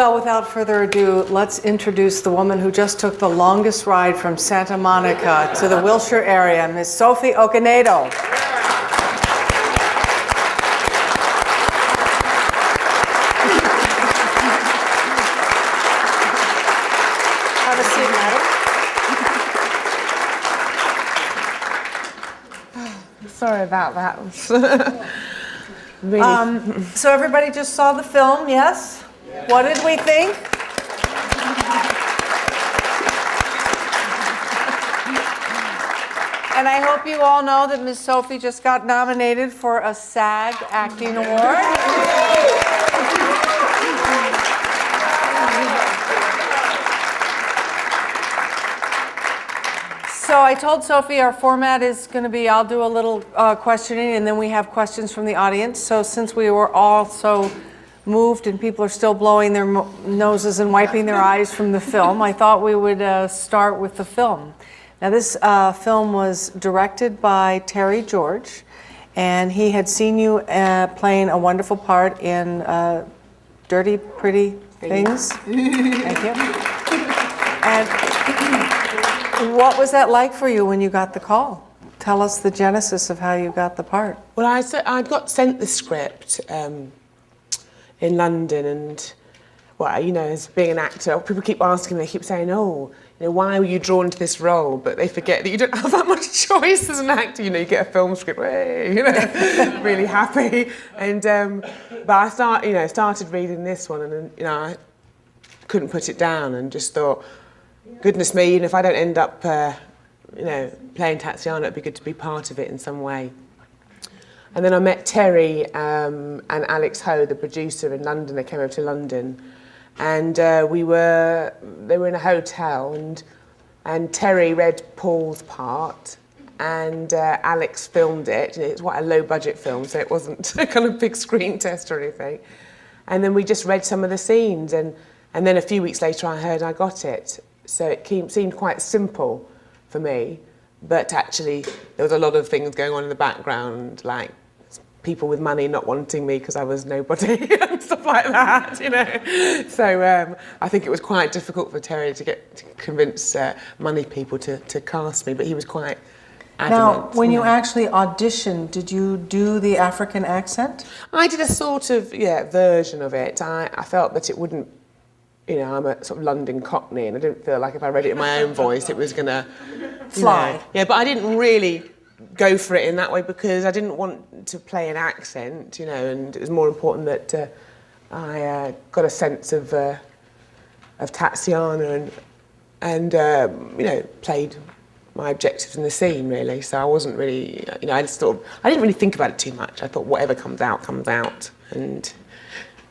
Well, without further ado, let's introduce the woman who just took the longest ride from Santa Monica to the Wilshire area, Ms. Sophie Okonedo. Have a seat, madam. Sorry about that. Really. So everybody just saw the film, yes? What did we think? And I hope you all know that Ms. Sophie just got nominated for a SAG Acting Award. So I told Sophie our format is going to be, I'll do a little questioning and then we have questions from the audience. So since we were all so moved and people are still blowing their noses and wiping their eyes from the film, I thought we would start with the film. Now this film was directed by Terry George, and he had seen you playing a wonderful part in Dirty Pretty Things. Thank you. And what was that like for you when you got the call? Tell us the genesis of how you got the part. Well, I got sent the script in London, and well, you know, as being an actor, people keep asking me, they keep saying, oh, you know, why were you drawn to this role? But they forget that you don't have that much choice as an actor. You know, you get a film script, hey, you know, really happy. And but I started reading this one, and you know, I couldn't put it down, and just thought, goodness me, you know, if I don't end up, you know, playing Tatiana, it'd be good to be part of it in some way. And then I met Terry and Alex Ho, the producer, in London. They came over to London, and they were in a hotel, and Terry read Paul's part, and Alex filmed it. It's quite a low-budget film, so it wasn't a kind of big screen test or anything. And then we just read some of the scenes, and then a few weeks later I heard I got it. So it seemed quite simple for me, but actually there was a lot of things going on in the background, like people with money not wanting me because I was nobody and stuff like that, you know. So I think it was quite difficult for Terry to convince money people to cast me, but he was quite adamant. Now, when you actually auditioned, did you do the African accent? I did a sort of, version of it. I felt that it wouldn't, you know, I'm a sort of London Cockney, and I didn't feel like if I read it in my own voice, it was going to fly. Yeah, but I didn't really go for it in that way because I didn't want to play an accent, you know, and it was more important that I got a sense of Tatiana and you know, played my objectives in the scene, really. So I wasn't really, you know, I didn't really think about it too much. I thought whatever comes out, and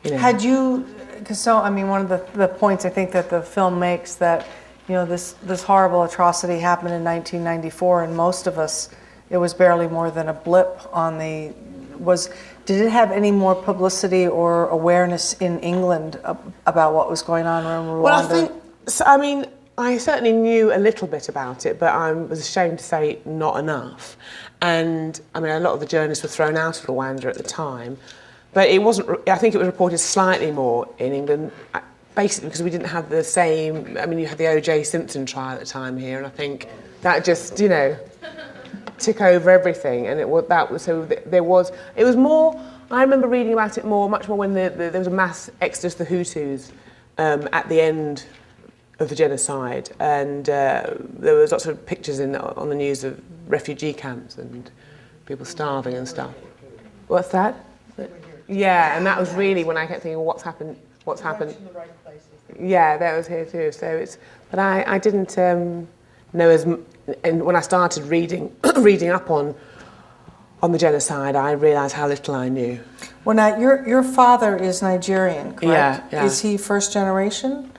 you know. Had you? So, I mean, one of the points I think that the film makes that, you know, this horrible atrocity happened in 1994, and most of us, it was barely more than a blip on the, did it have any more publicity or awareness in England about what was going on in Rwanda? Well, I certainly knew a little bit about it, but I was ashamed to say not enough. And, I mean, a lot of the journalists were thrown out of Rwanda at the time. But it wasn't, I think it was reported slightly more in England, basically because we didn't have the same, I mean, you had the O.J. Simpson trial at the time here, and I think that just, you know, took over everything. And it was more, I remember reading about it much more when there was a mass exodus of the Hutus at the end of the genocide. And there was lots of pictures on the news of refugee camps and people starving and stuff. What's that? Yeah, and that was really when I kept thinking, what's happened? Yeah, that was here too. So but I didn't know and when I started reading up on the genocide, I realised how little I knew. Well, now your father is Nigerian, correct? Yeah. Is he first generation?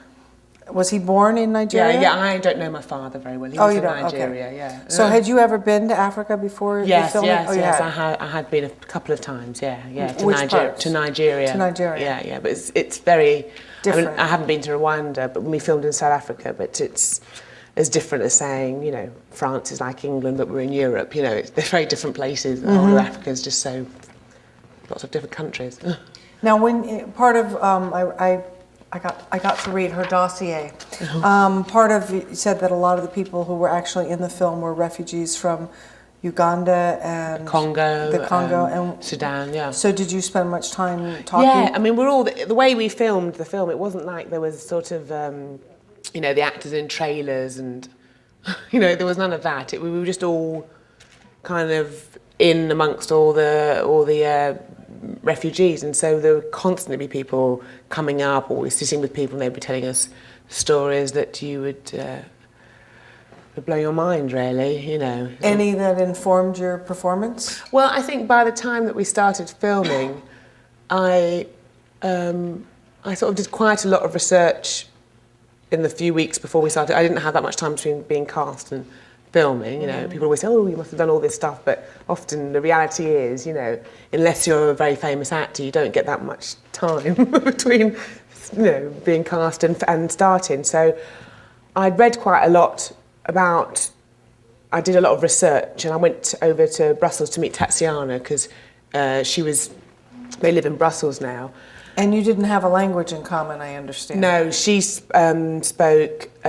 Was he born in Nigeria? Yeah, I don't know my father very well. He was in Nigeria, okay. Yeah. So had you ever been to Africa before? Yes, yes. I had been a couple of times, yeah. Which parts? To Nigeria. To Nigeria. Yeah, but it's very different. I haven't been to Rwanda, but we filmed in South Africa, but it's as different as saying, you know, France is like England, but we're in Europe. You know, they're very different places. Mm-hmm. All of Africa is just so lots of different countries. Now, when part of I I got to read her dossier. Part of it said that a lot of the people who were actually in the film were refugees from Uganda and the Congo and Sudan. Yeah. So did you spend much time talking? Yeah, I mean, we're all the way we filmed the film. It wasn't like there was sort of the actors in trailers and there was none of that. We were just all kind of in amongst all the refugees, and so there would constantly be people coming up, or we're sitting with people and they'd be telling us stories that you would blow your mind, really, Any that informed your performance? Well, I think by the time that we started filming, I sort of did quite a lot of research in the few weeks before we started. I didn't have that much time between being cast and filming. People always say, "Oh, you must have done all this stuff," but often the reality is, unless you're a very famous actor, you don't get that much time between, being cast and starting. So I'd read quite a lot about. I did a lot of research, and I went over to Brussels to meet Tatiana because they live in Brussels now. And you didn't have a language in common, I understand. No, she she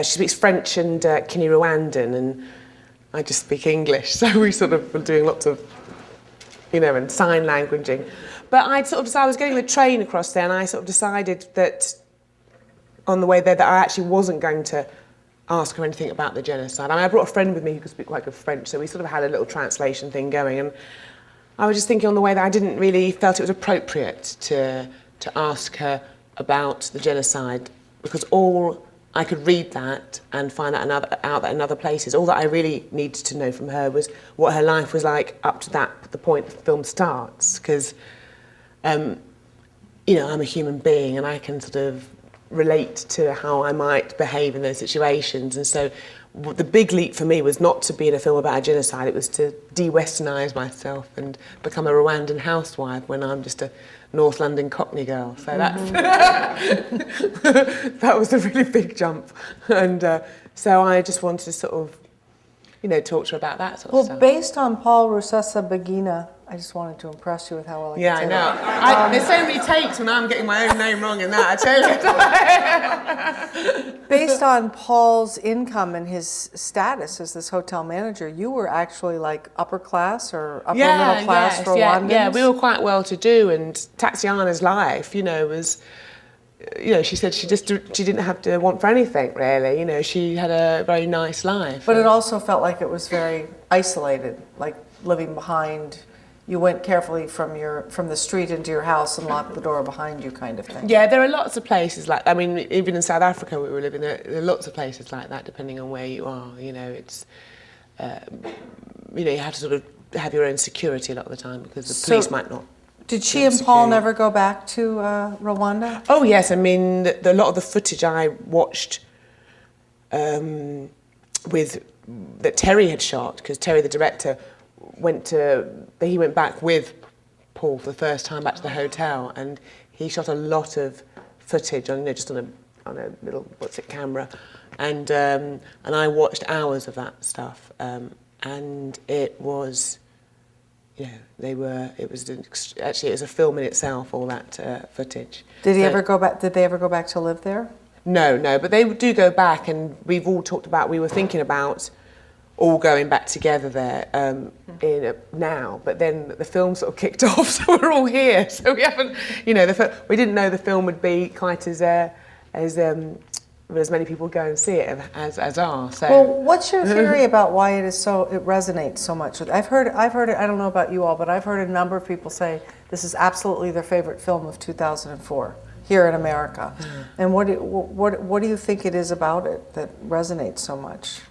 speaks French and Kinyarwanda, and I just speak English, so we sort of were doing lots of, and sign languaging. But I was getting the train across there, and I sort of decided that on the way there that I actually wasn't going to ask her anything about the genocide. I mean, I brought a friend with me who could speak quite good French, so we sort of had a little translation thing going, and I was just thinking on the way that I didn't really felt it was appropriate to ask her about the genocide, because all I could read that and find out that in other places. All that I really needed to know from her was what her life was like up to the point the film starts, because I'm a human being and I can sort of relate to how I might behave in those situations. And so the big leap for me was not to be in a film about a genocide, it was to de-westernise myself and become a Rwandan housewife when I'm just a North London Cockney girl. So that's that was a really big jump. And so I just wanted to sort of, talk to her about that sort of stuff. Well, based on Paul Rusesabagina, I just wanted to impress you with how well I Yeah, can I say know. There's so many takes when I'm getting my own name wrong in that, I tell you. Based on Paul's income and his status as this hotel manager, you were actually like upper class or upper middle class Rwandans? Yeah, we were quite well to do, and Tatiana's life, was, she said she didn't have to want for anything really, she had a very nice life. But it also felt like it was very isolated, like living behind. You went carefully from the street into your house and locked the door behind you, kind of thing. Yeah, there are lots of places like. I mean, even in South Africa, we were living there. There are lots of places like that, depending on where you are. It's, you have to sort of have your own security a lot of the time because the police might not. Did she and Paul never go back to Rwanda? Oh yes, I mean, a lot of the footage I watched that Terry had shot, because Terry, the director, he went back with Paul for the first time back to the hotel, and he shot a lot of footage on just on a little camera, and I watched hours of that stuff, and it was, it was a film in itself, all that footage. Did they ever go back to live there? No, but they do go back, and we've all talked about. We were thinking about all going back together there now, but then the film sort of kicked off, so we're all here. So we haven't, we didn't know the film would be quite as many people go and see it as are. So. Well, what's your theory about why it resonates so much? I've heard it. I don't know about you all, but I've heard a number of people say this is absolutely their favorite film of 2004 here in America. And what do you think it is about it that resonates so much?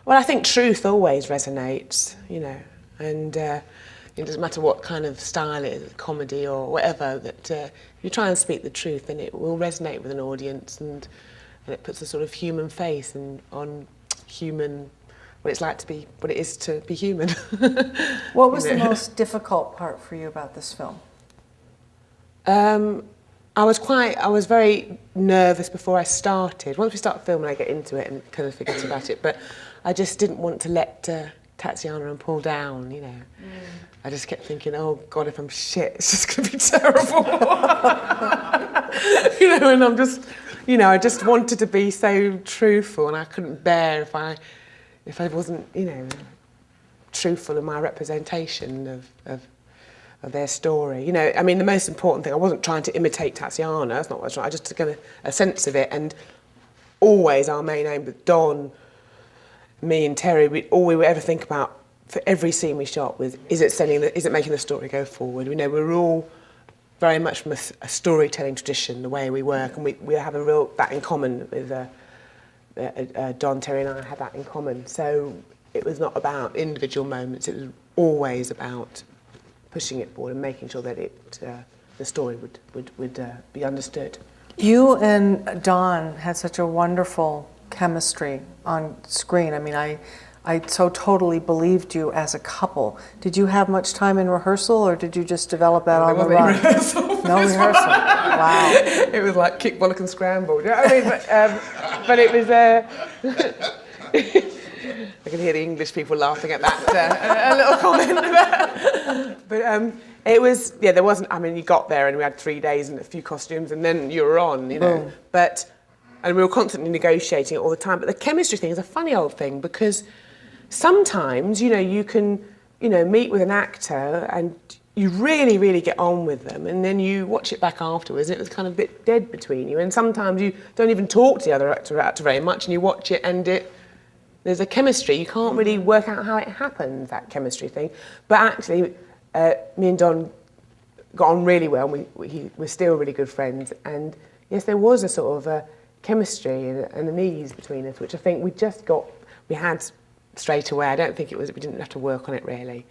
Well, I think truth always resonates, and it doesn't matter what kind of style it is, comedy or whatever, that if you try and speak the truth, then it will resonate with an audience, and it puts a sort of human face on what it is to be human. What was the most difficult part for you about this film? I was very nervous before I started. Once we start filming, I get into it and kind of forget about it. But I just didn't want to let Tatiana and Paul down, I just kept thinking, oh God, if I'm shit, it's just going to be terrible. And I'm just, you know, I just wanted to be so truthful, and I couldn't bear if I wasn't, you know, truthful in my representation of their story. You know, I mean, the most important thing, I wasn't trying to imitate Tatiana, that's not what I was trying, I just took a sense of it, and always our main aim with Don, me and Terry, all we would ever think about for every scene we shot was, is it making the story go forward? We know we're all very much from a storytelling tradition, the way we work, and we have that in common with Don, Terry and I had that in common. So it was not about individual moments, it was always about pushing it forward and making sure that the story would be understood. You and Don had such a wonderful chemistry on screen. I mean, I so totally believed you as a couple. Did you have much time in rehearsal, or did you just develop that on the run? No rehearsal. Wow. It was like kick, bollock and scramble. You know what I mean? But it was... I can hear the English people laughing at that a little comment. But it was, yeah, there wasn't, I mean, you got there and we had 3 days and a few costumes and then you were on, you know. And we were constantly negotiating it all the time. But the chemistry thing is a funny old thing, because sometimes, you know, you can, you know, meet with an actor and you really, really get on with them, and then you watch it back afterwards and it was kind of a bit dead between you. And sometimes you don't even talk to the other actor very much, and you watch it and there's a chemistry. You can't really work out how it happens, that chemistry thing. But actually, me and Don got on really well. We're still really good friends. And yes, there was a sort of a chemistry and an ease between us, which I think we had straight away. I don't think we didn't have to work on it really.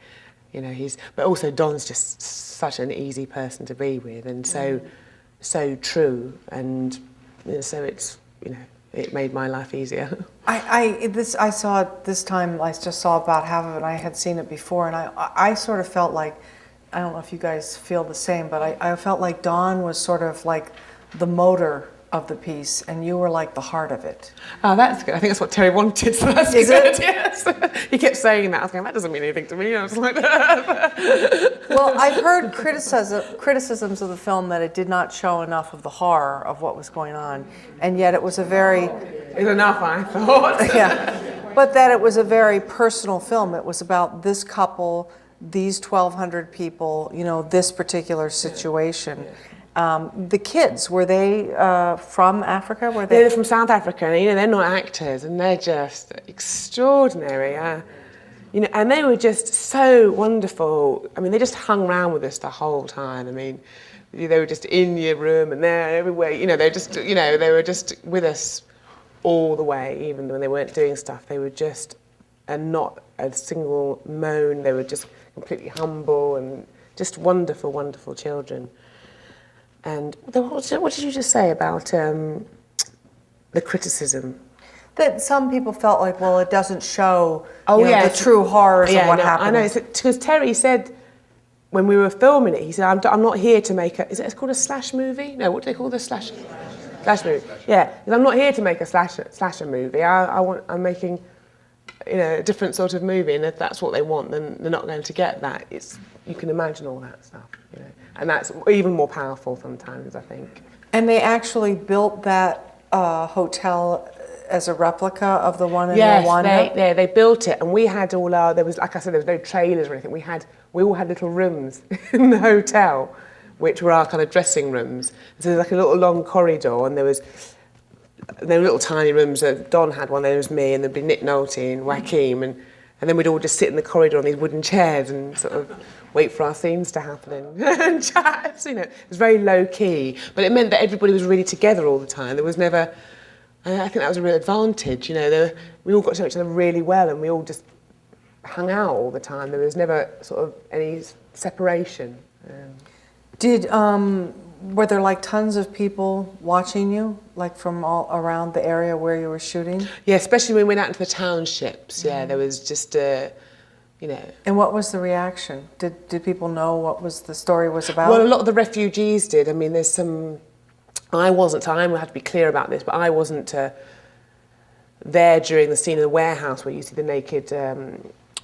You know, but also Don's just such an easy person to be with, and so true. And you know, so it's, you know, it made my life easier. I just saw about half of it, and I had seen it before, and I sort of felt like, I don't know if you guys feel the same, but I felt like Don was sort of like the motor of the piece, and you were like the heart of it. Oh, that's good. I think that's what Terry wanted, so that's Is good. It? Yes. He kept saying that. I was going, that doesn't mean anything to me. I was like, that. Well, I've heard criticisms of the film that it did not show enough of the horror of what was going on, and yet it was a very... It's enough, I thought. Yeah, but that it was a very personal film. It was about this couple, these 1,200 people, you know, this particular situation. The kids, were they from Africa? They're from South Africa, and you know, they're not actors, and they're just extraordinary. You know, and they were just so wonderful. I mean, they just hung around with us the whole time. I mean, they were just in your room and there, everywhere. You know, they were just with us all the way, even when they weren't doing stuff. They were just, and not a single moan. They were just completely humble and just wonderful, wonderful children. And what did you just say about the criticism? That some people felt like, well, it doesn't show the true horrors of what happened. I know, because Terry said when we were filming it, he said, I'm not here to make it's called a slash movie? No, what do they call the slash movie? Yeah, I'm not here to make a slasher movie. I'm making, you know, a different sort of movie, and if that's what they want, then they're not going to get that. You can imagine all that stuff, you know. And that's even more powerful sometimes, I think. And they actually built that hotel as a replica of the one in Rwanda? Yes, they built it, and we had all there was, like I said, there was no trailers or anything. We all had little rooms in the hotel, which were our kind of dressing rooms. So there was like a little long corridor, and there were little tiny rooms. Don had one, there was me, and there'd be Nick Nolte and Joaquin, and then we'd all just sit in the corridor on these wooden chairs and sort of wait for our scenes to happen and chat. You know, it was very low key, but it meant that everybody was really together all the time. There was never, I think that was a real advantage. You know, we all got to know each other really well, and we all just hung out all the time. There was never sort of any separation. Were there like tons of people watching you, like from all around the area where you were shooting? Yeah, especially when we went out into the townships. Yeah, there was just you know. And what was the reaction? Did people know what the story was about? Well, a lot of the refugees did. I mean, there's some. I wasn't. I have to be clear about this, but I wasn't there during the scene in the warehouse where you see the naked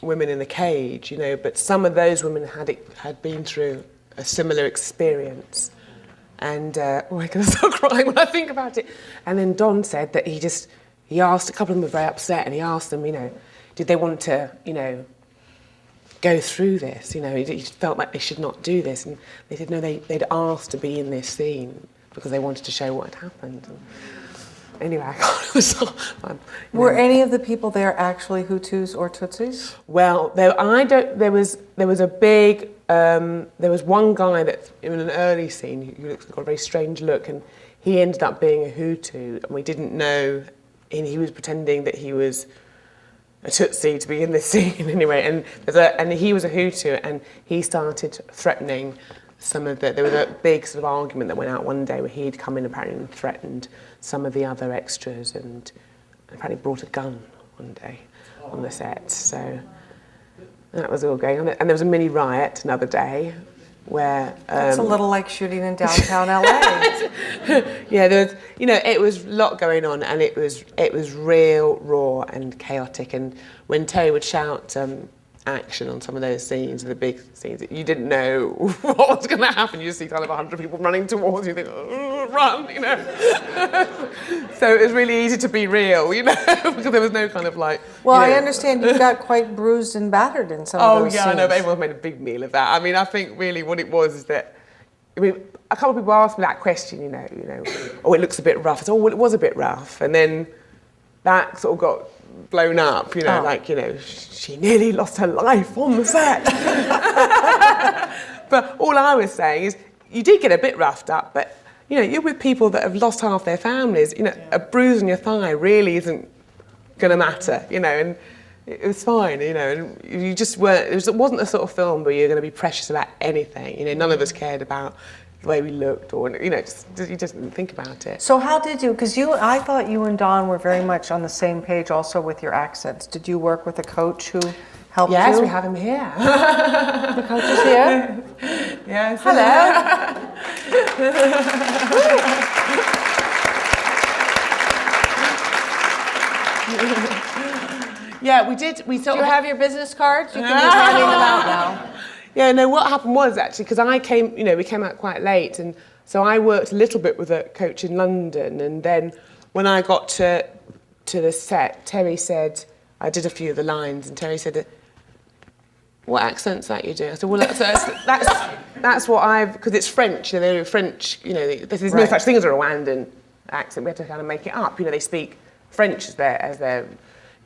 women in the cage. You know, but some of those women had been through a similar experience. And oh, I'm going to start crying when I think about it. And then Don said that he asked, a couple of them were very upset, and he asked them, did they want to, go through this? He felt like they should not do this. And they said, no, they'd asked to be in this scene because they wanted to show what had happened. And anyway, I can't, it was so fun. Were any of the people there actually Hutus or Tutsis? Well, there was one guy that in an early scene who got a very strange look, and he ended up being a Hutu, and we didn't know, and he was pretending that he was a Tutsi to be in this scene anyway, and he was a Hutu, and he started threatening there was a big sort of argument that went out one day where he'd come in apparently and threatened some of the other extras, and apparently brought a gun one day on the set. So that was all going on. And there was a mini riot another day where... It's a little like shooting in downtown LA. Yeah, there was, it was a lot going on, and it was real raw and chaotic. And when Terry would shout action on some of those scenes, the big scenes, you didn't know what was going to happen. You just see kind of 100 people running towards you, think, oh, run, So it was really easy to be real, because there was no kind of like... Well, I understand you got quite bruised and battered in some of those scenes. Oh, yeah, I know, but everyone made a big meal of that. I mean, I think really what it was is that, a couple of people asked me that question, oh, it looks a bit rough. I said, oh, well, it was a bit rough. And then that sort of got blown up, she nearly lost her life on the set. But all I was saying is, you did get a bit roughed up, but, you're with people that have lost half their families. A bruise on your thigh really isn't going to matter, and it was fine, and you just weren't, it wasn't a sort of film where you're going to be precious about anything. None of us cared about the way we looked, or you just didn't think about it. So how did you? Because I thought you and Don were very much on the same page, also with your accents. Did you work with a coach who helped you? Yes, we have him here. The coach is here. Yes. Hello. Yeah, we did. We sort Do you of have your business cards? You can be handing them out now. Yeah, no, what happened was actually, because we came out quite late, and so I worked a little bit with a coach in London, and then when I got to the set, Terry said, I did a few of the lines, and Terry said, what accent's that you do? I said, well, that's what because it's French, they're French, there's no such thing as a Rwandan accent, we have to kind of make it up, they speak French as their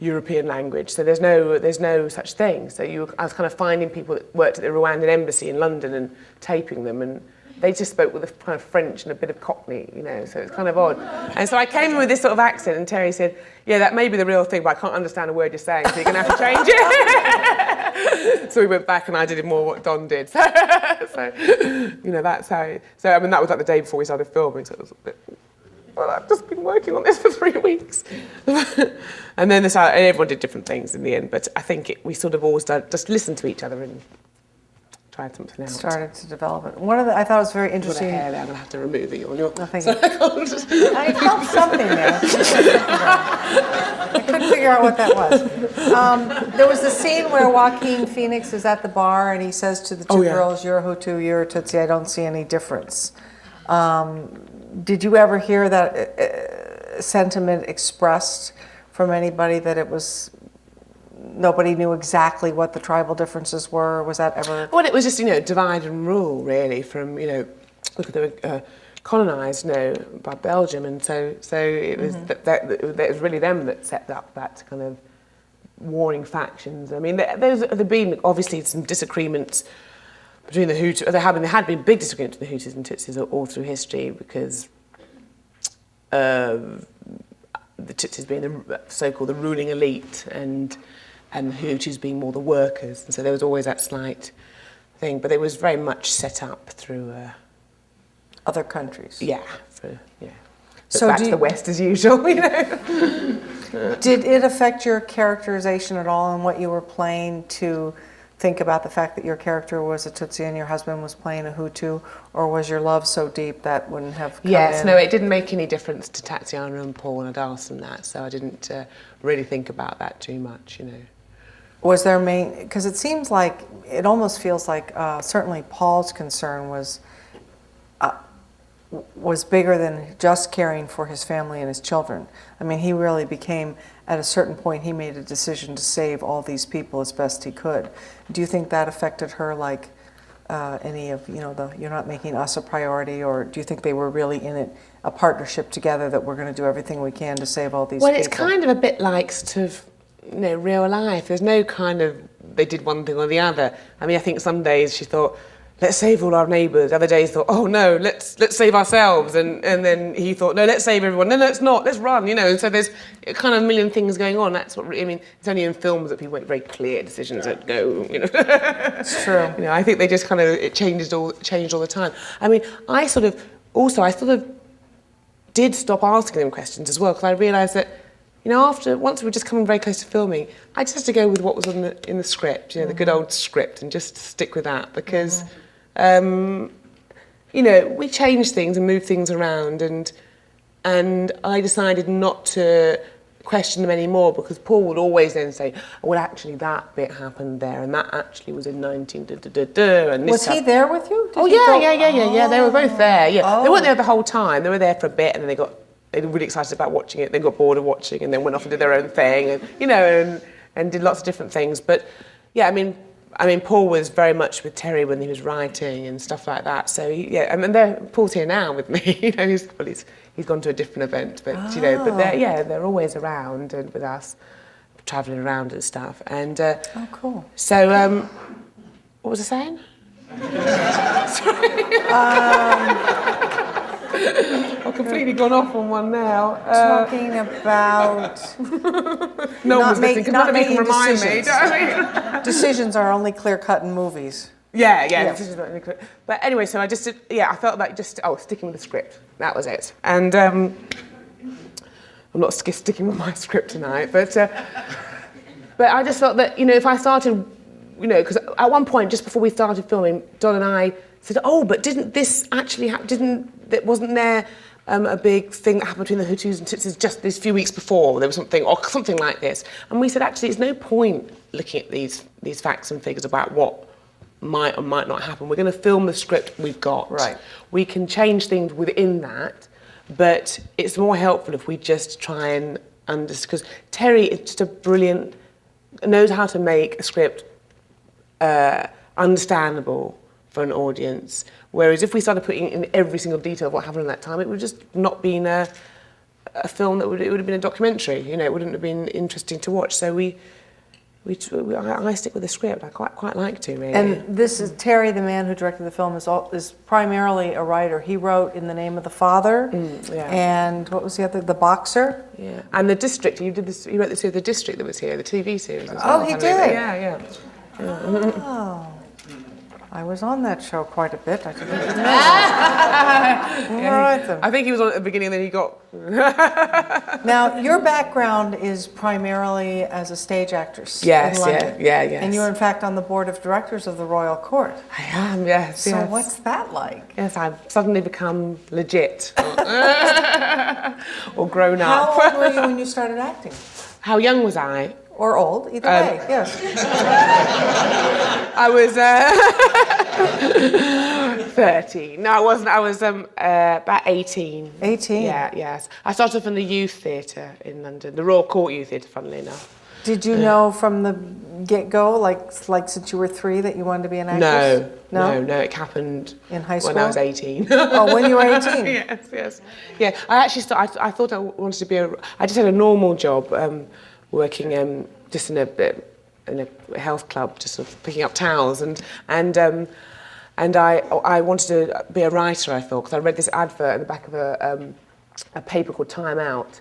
European language, so there's no such thing. So I was kind of finding people that worked at the Rwandan embassy in London and taping them, and they just spoke with a kind of French and a bit of Cockney, so it's kind of odd. And so I came in with this sort of accent, and Terry said, yeah, that may be the real thing, but I can't understand a word you're saying, so you're going to have to change it. So we went back, and I did more what Don did. So that's how. So I mean, that was like the day before we started filming, so it was a bit. Well, I've just been working on this for 3 weeks. And then everyone did different things in the end, but I think we sort of always just listened to each other and tried something out. Started to develop it. I thought it was very interesting. You've got a hair there, I'm going to have to remove it on your... Nothing. So I felt something there. I couldn't figure out what that was. There was the scene where Joaquin Phoenix is at the bar and he says to the two girls, you're a Hutu, you're a Tutsi, I don't see any difference. Did you ever hear that sentiment expressed from anybody, that it was nobody knew exactly what the tribal differences were? Was that ever? Well, it was just divide and rule really. From look, they were colonised by Belgium, and so it was that it was really them that set up that kind of warring factions. I mean, there've been obviously some disagreements between the Hutus. There had been big disagreements between the Hutus and Tutsis all through history, because the Tutsis being the so-called the ruling elite, and the Hutus being more the workers, and so there was always that slight thing. But it was very much set up through other countries. Yeah, So back to the West as usual, Did it affect your characterization at all, and what you were playing, to think about the fact that your character was a Tutsi and your husband was playing a Hutu, or was your love so deep that wouldn't have come in? No, it didn't make any difference to Tatiana and Paul, and I'd asked them that, so I didn't really think about that too much, Was there because it seems like, it almost feels like certainly Paul's concern was was bigger than just caring for his family and his children. I mean, he really became, at a certain point, he made a decision to save all these people as best he could. Do you think that affected her, like any of, you're not making us a priority, or do you think they were really in it, a partnership together that we're going to do everything we can to save all these people? Well, it's kind of a bit like sort of, real life. There's no kind of, they did one thing or the other. I mean, I think some days she thought, let's save all our neighbours. Other days thought, oh no, let's save ourselves. And then he thought, no, let's save everyone. No, let's not, let's run, And so there's kind of a million things going on. That's what, it's only in films that people make very clear decisions that go, It's true. I think they just kind of, it changed all the time. I mean, I sort of did stop asking them questions as well, because I realised that, once we were just coming very close to filming, I just had to go with what was in the script, the good old script, and just stick with that, because, we changed things and moved things around, and I decided not to question them anymore, because Paul would always then say, well, actually, that bit happened there, and that actually was in 19 and this. Was he there with you? Yeah, they were both there, yeah. They weren't there the whole time, they were there for a bit, and then they were really excited about watching it, they got bored of watching, and then went off and did their own thing, and did lots of different things. But yeah, I mean, Paul was very much with Terry when he was writing and stuff like that. So Paul's here now with me. He's gone to a different event, but but they're always around and with us, travelling around and stuff. And oh, cool. So what was I saying? Sorry. I've completely gone off on one now. Talking about no one was listening, because none of you can remind me. Do you know what I mean? Decisions are only clear-cut in movies. Yeah. Decisions are only clear. But anyway, so I felt like sticking with the script. That was it. And I'm not sticking with my script tonight, but I just felt that, if I started, because at one point, just before we started filming, Don and I said, oh, but didn't this actually wasn't there a big thing that happened between the Hutus and Tutsis just this few weeks before? There was something like this. And we said, actually, there's no point looking at these facts and figures about what might or might not happen. We're going to film the script we've got. Right. We can change things within that, but it's more helpful if we just try and understand, because Terry is just knows how to make a script understandable for an audience, whereas if we started putting in every single detail of what happened in that time, it would just not been a film it would have been a documentary. It wouldn't have been interesting to watch. So I stick with the script. I quite like to, really. And this is Terry, the man who directed the film, is primarily a writer. He wrote In the Name of the Father, and what was the other? The Boxer. Yeah, and The District. He wrote The District that was here, the TV series as well. Oh, he did. Yeah. Oh. I was on that show quite a bit. I didn't know. All right, then. I think he was on at the beginning, and then he got... Now, your background is primarily as a stage actress in London. Yes. And you're, in fact, on the board of directors of the Royal Court. I am, yes. So what's that like? Yes, I've suddenly become legit. Or grown up. How old were you when you started acting? How young was I? Or old, either way, yes. I was 13. No, I wasn't. I was about 18. 18? Yeah, yes. I started off in the youth theatre in London, the Royal Court Youth Theatre, funnily enough. Did you know from the get-go, like since you were 3, that you wanted to be an actress? No, it happened in high school? when I was 18. Oh, when you were 18? Yes. Yeah, I actually I thought I wanted to be I just had a normal job, working just in a health club, just sort of picking up towels, and I wanted to be a writer. I thought, because I read this advert in the back of a paper called Time Out,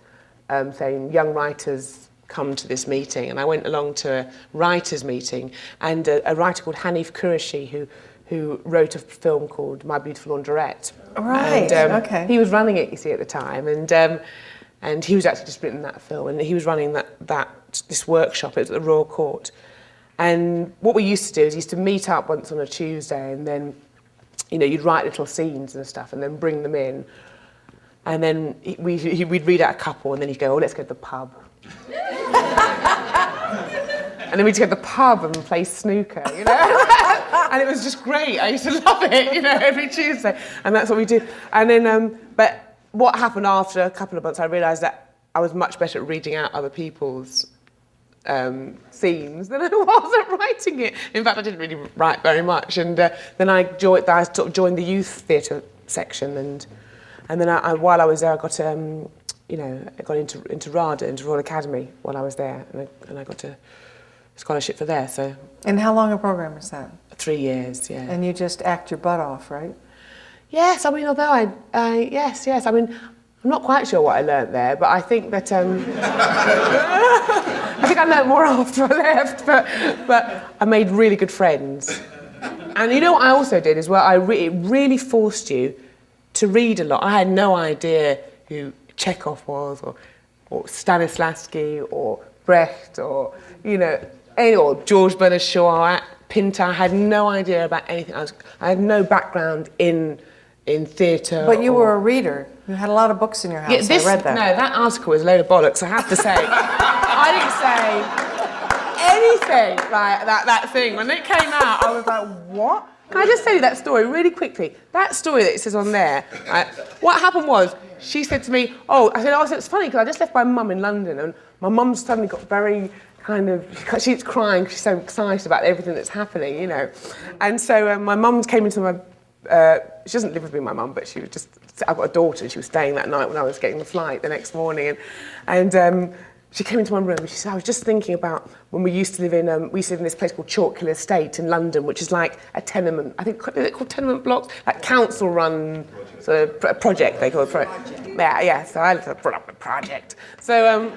saying young writers come to this meeting, and I went along to a writers' meeting, and a writer called Hanif Qureshi who wrote a film called My Beautiful Laundrette. Right. And, okay. He was running it, you see, at the time, and he was actually just written that film, and he was running this workshop at the Royal Court. And what we used to do is used to meet up once on a Tuesday, and then, you'd write little scenes and stuff, and then bring them in, and then we'd read out a couple, and then he'd go, oh, let's go to the pub. And then we'd go to the pub and play snooker, And it was just great. I used to love it, every Tuesday. And that's what we did. And then, but what happened after a couple of months, I realised that I was much better at reading out other people's scenes than I was at writing it. In fact, I didn't really write very much. And then I sort of joined the youth theatre section. And then while I was there, I got I got into RADA, into Royal Academy while I was there, and I got a scholarship for there. So. And how long a program is that? 3 years, yeah. And you just act your butt off, right? Yes, I mean, although yes. I mean, I'm not quite sure what I learnt there, but I think that I think I learnt more after I left. But I made really good friends. And you know what I also did as well? It really forced you to read a lot. I had no idea who Chekhov was, or Stanislavski, or Brecht, or or George Bernard Shaw, Pinter. I had no idea about anything. I had no background in theatre. But you were a reader. You had a lot of books in your house. Yeah, I read that. No, that article was a load of bollocks, I have to say. I didn't say anything like that thing. When it came out, I was like, what? Can I just tell you that story really quickly? That story that it says on there, what happened was, she said to me, I said, it's funny because I just left my mum in London, and my mum suddenly got very she's crying, she's so excited about everything that's happening, And so my mum came into my, she doesn't live with me, my mum, but I've got a daughter, and she was staying that night when I was getting the flight the next morning, and she came into my room and she said, I was just thinking about when we used to live in this place called Chalkhill Estate in London, which is like a tenement, I think, is it called tenement blocks? Like council-run sort of a project, they call it. Yeah, so I brought up a project. So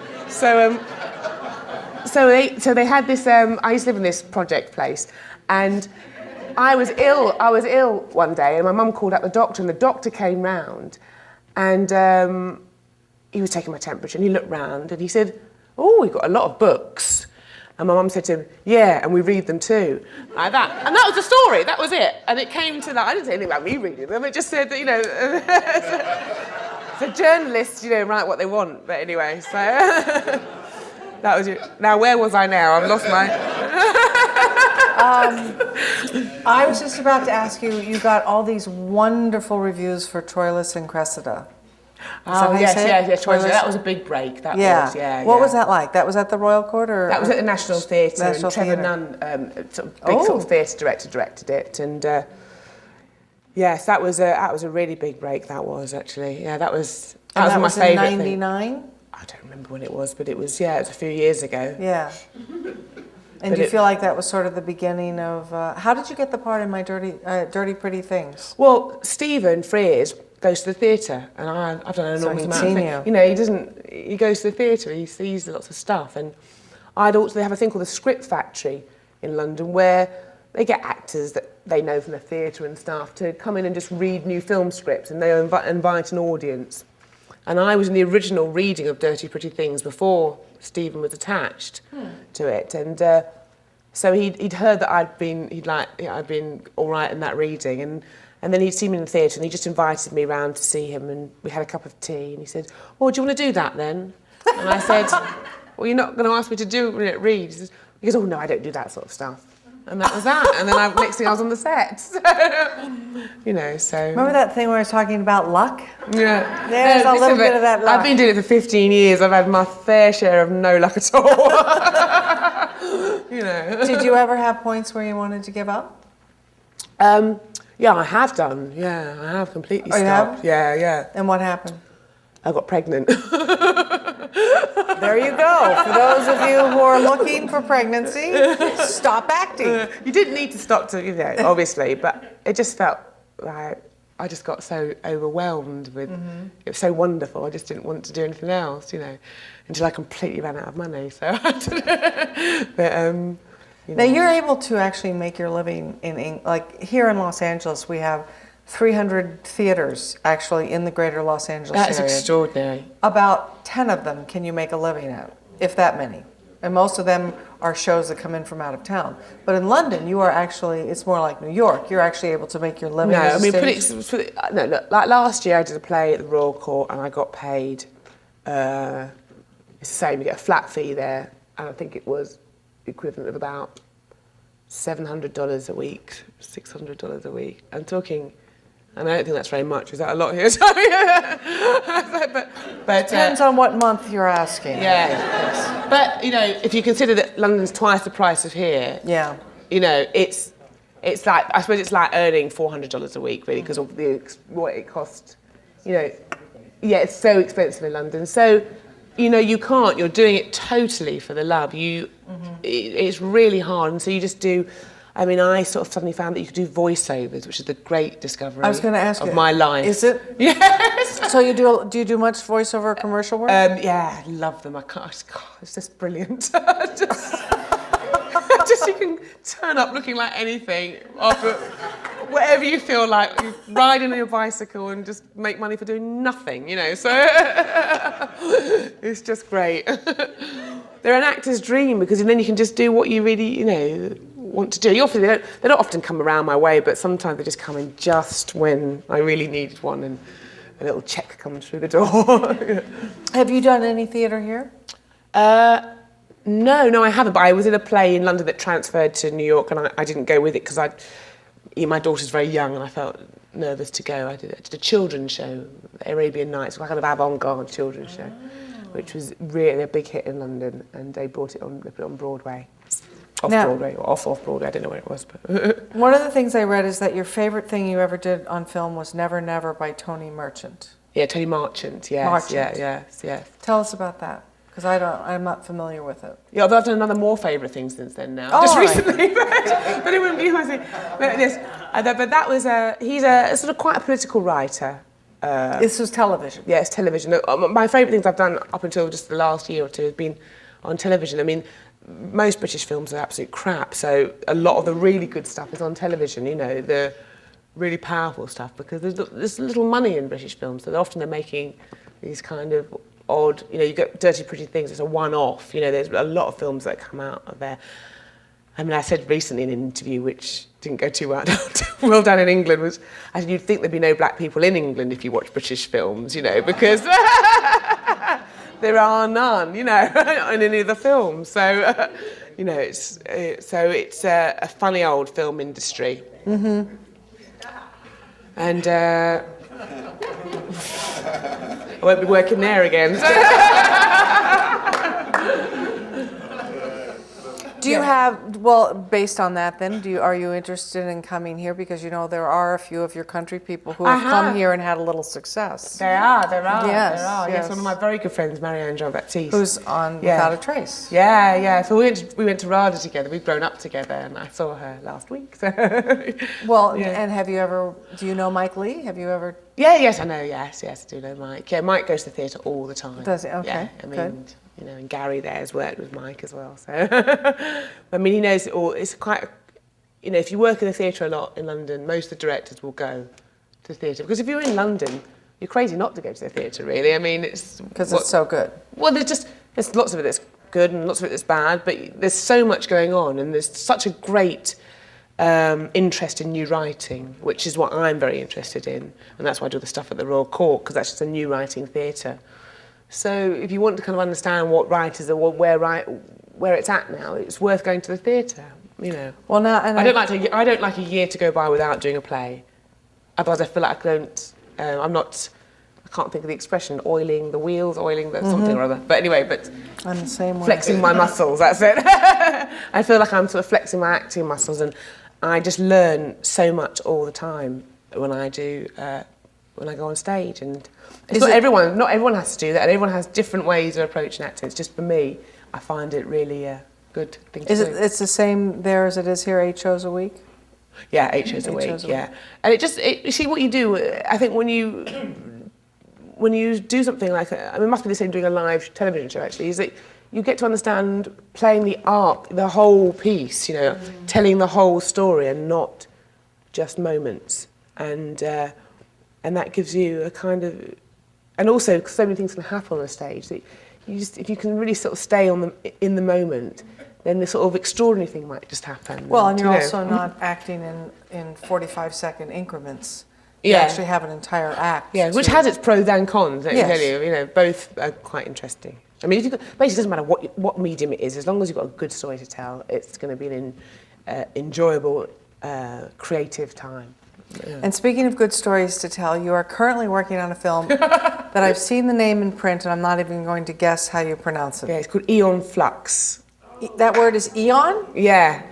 they had this, I used to live in this project place, and I was ill one day, and my mum called up the doctor, and the doctor came round, and he was taking my temperature, and he looked round, and he said, we've got a lot of books. And my mum said to him, yeah, and we read them too. Like that. And that was the story, that was it. And it came to that, I didn't say anything about me reading them, it just said that, so journalists, write what they want. But anyway, so that was it. Now, where was I now? I've lost my... I was just about to ask you, you got all these wonderful reviews for Troilus and Cressida. Yes, Troilus. That was a big break. What was that like? That was at the Royal Court, or that was at the National Theatre. And Trevor Nunn, sort of theatre director, directed it, and yes, that was a really big break. That was actually, that was my favourite thing. In '99. I don't remember when it was, but it was it was a few years ago. Yeah. And do you feel like that was sort of the beginning of? How did you get the part in My Dirty Pretty Things? Well, Stephen Frears goes to the theatre, and I've done an enormous amount of things. He goes to the theatre, he sees lots of stuff, and they have a thing called the Script Factory in London, where they get actors that they know from the theatre and stuff to come in and just read new film scripts, and they invite an audience. And I was in the original reading of Dirty Pretty Things before Stephen was attached to it, and so he'd heard that I'd been all right in that reading, and then he'd seen me in the theatre, and he just invited me round to see him, and we had a cup of tea, and he said, do you want to do that then? And I said, well, you're not going to ask me to read? He goes, no, I don't do that sort of stuff. And that was that. And then next thing I was on the set. So. Remember that thing where I was talking about luck? Yeah. There's a little bit of that luck. I've been doing it for 15 years. I've had my fair share of no luck at all. Did you ever have points where you wanted to give up? Yeah, I have done. Yeah, I have completely stopped. You have? Yeah. And what happened? I got pregnant. There you go. For those of you who are looking for pregnancy, stop acting. You didn't need to stop to, obviously, but it just felt like I just got so overwhelmed with, it was so wonderful, I just didn't want to do anything else, until I completely ran out of money, so I had to, but, Now, you're able to actually make your living like here in Los Angeles, we have 300 theaters actually in the greater Los Angeles area. That's extraordinary. About 10 of them can you make a living at, if that many. And most of them are shows that come in from out of town. But in London, you are actually, it's more like New York, you're actually able to make your living as a stage. Look, like last year I did a play at the Royal Court and I got paid, it's the same, you get a flat fee there, and I think it was the equivalent of about $700 a week, $600 a week. I'm talking, and I don't think that's very much. Is that a lot here? Sorry. but Depends on what month you're asking. Yeah. Yes. But, you know, if you consider that London's twice the price of here, yeah, you know, it's like, I suppose it's like earning $400 a week, really, because of what it costs. You know, yeah, it's so expensive in London. So, you know, you're doing it totally for the love. It's really hard, and so you just do. I mean, I sort of suddenly found that you could do voiceovers, which is the great discovery I was going to ask of my life. Is it? Yes. So do you do much voiceover commercial work? Yeah, I love them. I can't. God, it's just brilliant. Just you can turn up looking like anything after whatever you feel like. You ride on your bicycle and just make money for doing nothing, you know. So it's just great. They're an actor's dream because then you can just do what you really, you know, want to do. They don't often come around my way, but sometimes they just come in just when I really needed one, and a little check comes through the door. Yeah. Have you done any theatre here? No, I haven't. But I was in a play in London that transferred to New York, and I didn't go with it because my daughter's very young, and I felt nervous to go. I did a children's show, Arabian Nights, a kind of avant-garde children's show, which was really a big hit in London, and they put it on Broadway. Broadway, or off Broadway, I don't know where it was. But one of the things I read is that your favourite thing you ever did on film was Never Never by Tony Merchant. Yeah, Tony Marchant, yes. Marchant. Yes. Tell us about that, because I'm not familiar with it. Yeah, although I've done another more favourite thing since then now, oh, just right. recently, but it wouldn't be my thing. But that was he's a sort of quite a political writer. This was television. Yeah, it's television. My favourite things I've done up until just the last year or two have been on television. I mean, most British films are absolute crap, so a lot of the really good stuff is on television, you know, the really powerful stuff, because there's little money in British films, so often they're making these kind of odd, you know, you get Dirty Pretty Things, it's a one-off, you know, there's a lot of films that come out of there. I mean, I said recently in an interview, which didn't go too well down in England, was, I said, you'd think there'd be no black people in England if you watch British films, you know, because there are none, you know, in any of the films. So, you know, it's a funny old film industry. Mm-hmm. And I won't be working there again. Do you have, well, based on that then, are you interested in coming here? Because, you know, there are a few of your country people who have come here and had a little success. There are. Yes, Yes, one of my very good friends, Marianne Jean-Baptiste. Who's on Without a Trace. Yeah. So we went to Rwanda together. We've grown up together, and I saw her last week. So. Well, yeah. And do you know Mike Lee? Have you ever? Yes, I know, yes, I do know Mike. Yeah, Mike goes to the theatre all the time. Does he? Okay, yeah, I mean, good. You know, and Gary there has worked with Mike as well. So, I mean, he knows it all. It's quite, you know, if you work in the theatre a lot in London, most of the directors will go to the theatre. Because if you're in London, you're crazy not to go to the theatre, really. I mean, it's... Because it's so good. Well, there's lots of it that's good and lots of it that's bad, but there's so much going on, and there's such a great interest in new writing, which is what I'm very interested in. And that's why I do the stuff at the Royal Court, because that's just a new writing theatre. So if you want to kind of understand what writers are, where it's at now, it's worth going to the theatre, you know. Well, now, and I don't like a year to go by without doing a play. Otherwise, I feel like I can't think of the expression, oiling the wheels, something or other. But anyway, I'm the same way. Flexing my muscles, that's it. I feel like I'm sort of flexing my acting muscles, and I just learn so much all the time when I go on stage. And not everyone has to do that, and everyone has different ways of approaching acting. It's just for me, I find it really a good thing to do. It's the same there as it is here, 8 shows a week? Yeah, 8 shows a week, yeah. And you see what you do, I think when you do something like, it must be the same doing a live television show actually, is that you get to understand playing the art, the whole piece, you know, telling the whole story and not just moments. And that gives you a kind of, and also so many things can happen on a stage that if you can really sort of stay in the moment, then the sort of extraordinary thing might just happen. Well, and you're also not acting in 45-second increments. You actually have an entire act. Yeah, which has its pros and cons, let me tell Yes. you. You know, both are quite interesting. I mean, basically it doesn't matter what medium it is, as long as you've got a good story to tell, it's going to be enjoyable, creative time. Yeah. And speaking of good stories to tell, you are currently working on a film that I've seen the name in print, and I'm not even going to guess how you pronounce it. Yeah, it's called Eon Flux. That word is Eon? Yeah,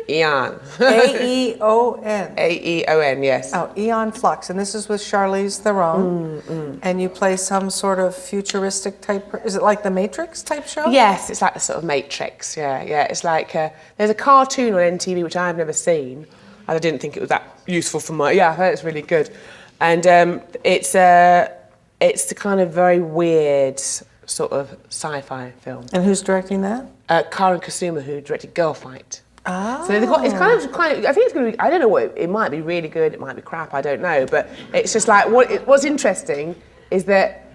Eon. A-E-O-N. A-E-O-N, yes. Oh, Eon Flux. And this is with Charlize Theron. And you play some sort of futuristic type, is it like the Matrix type show? Yes, it's like the sort of Matrix, yeah. It's like, there's a cartoon on NTV which I've never seen. I didn't think it was that useful for my, I heard it's really good. And it's the kind of very weird sort of sci-fi film. And who's directing that? Karen Kusuma, who directed Girl Fight. Oh. So it's kind of, I think it's going to be, I don't know what, it might be really good, it might be crap, I don't know. But it's just like, what's interesting is that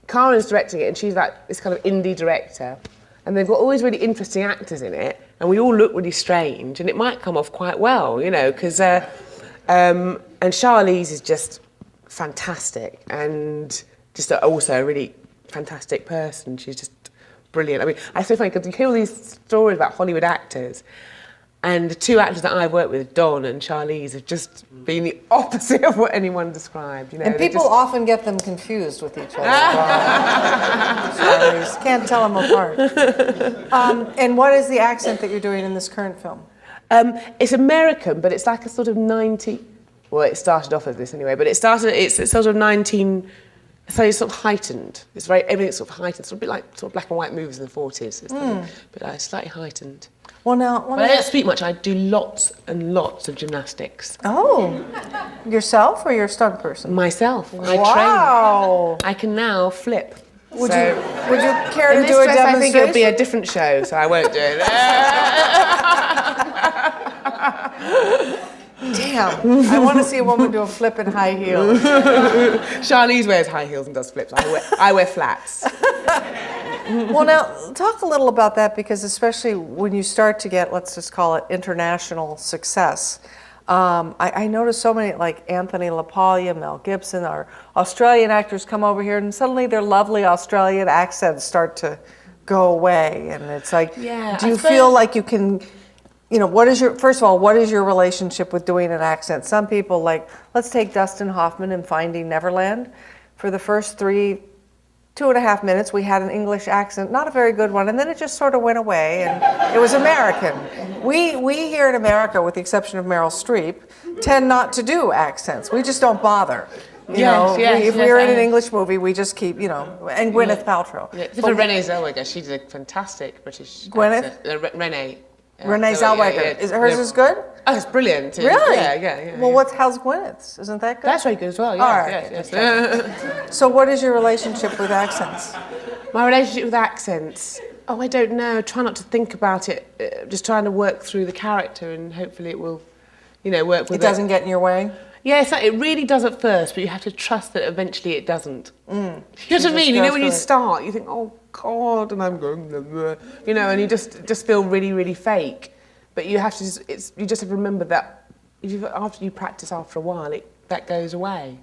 Karen's directing it and she's like this kind of indie director. And they've got all these really interesting actors in it. And we all look really strange, and it might come off quite well, you know, because and Charlize is just fantastic, and just also a really fantastic person. She's just brilliant. I mean, it's so funny because you hear all these stories about Hollywood actors, and the two actors that I've worked with, Don and Charlize, have just been the opposite of what anyone described. You know, And people often get them confused with each other. Charlize, can't tell them apart. And what is the accent that you're doing in this current film? It's American, but it's like a sort of 90. Well, it started off as this anyway, but it's sort of 19. So it's sort of heightened. It's everything's sort of heightened. It's a bit like sort of black and white movies in the 40s. But slightly heightened. Well, now, but I don't speak much. I do lots and lots of gymnastics. Oh, yourself or your stunt person? Myself. I Wow. train. I can now flip. Would you care to do a dress, demonstration? I think it'll be a different show, so I won't do it. Damn, I want to see a woman do a flip in high heels. Charlize wears high heels and does flips. I wear flats. Well, now, talk a little about that, because especially when you start to get, let's just call it international success, I notice so many, like Anthony LaPaglia, Mel Gibson, our Australian actors come over here and suddenly their lovely Australian accents start to go away. And it's like, do you feel like you can, you know, first of all, what is your relationship with doing an accent? Some people, like, let's take Dustin Hoffman in Finding Neverland. For the first 2.5 minutes, we had an English accent, not a very good one, and then it just sort of went away, and it was American. We here in America, with the exception of Meryl Streep, tend not to do accents. We just don't bother. If we're in an English movie, we just keep, you know, and Gwyneth Paltrow. Yeah. For Renee Zellweger, she did a fantastic British Gwyneth? accent. Renee Zellweger. Is hers as good? Oh, it's brilliant. Really? Yeah. Well, how's Gwyneth's? Isn't that good? That's very good as well, yeah. All right. Yes. So what is your relationship with accents? My relationship with accents? Oh, I don't know. Try not to think about it. Just trying to work through the character, and hopefully it will, you know, work with it. It doesn't get in your way? Yes, it really does at first, but you have to trust that eventually it doesn't. You know what I mean? You know, when you start, you think, oh, God, and I'm going, blah, blah, you know, and you just feel really, really fake. But you have to you just have to remember that after you practice after a while, that goes away.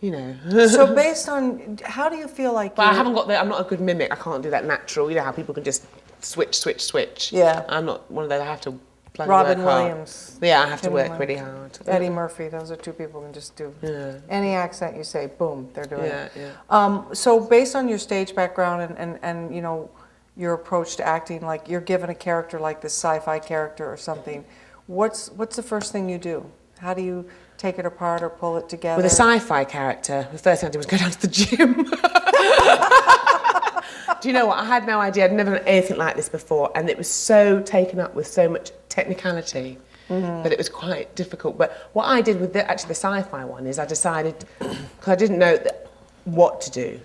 You know. So based on, how do you feel like But I'm not a good mimic. I can't do that natural. You know how people can just switch. Yeah. I'm not one of those. I have to bloody Robin work hard. Williams. Yeah, I have to work really hard. Eddie Murphy, those are two people who can just do any accent you say, boom, they're doing it. Yeah. So based on your stage background and you know, your approach to acting, like you're given a character like this sci-fi character or something, what's the first thing you do? How do you take it apart or pull it together? With a sci-fi character, the first thing I did was go down to the gym. Do you know what? I had no idea. I'd never done anything like this before, and it was so taken up with so much technicality that it was quite difficult. But what I did with the sci-fi one is I decided, because I didn't know what to do,